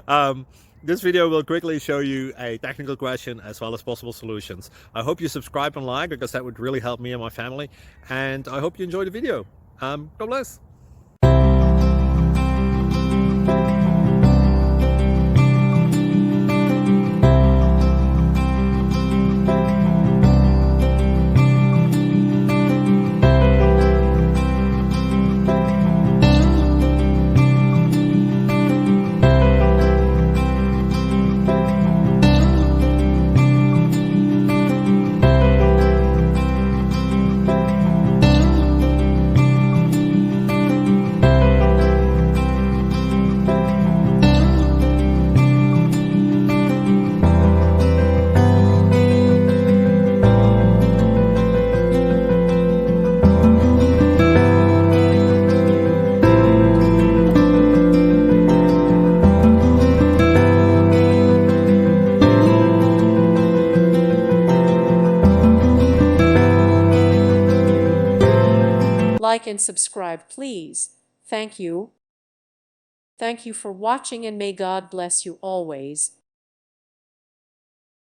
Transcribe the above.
um, this video will quickly show you a technical question as well as possible solutions. I hope you subscribe and like, because that would really help me and my family. And I hope you enjoy the video. God bless. Like and subscribe, please. Thank you. Thank you for watching, and may God bless you always.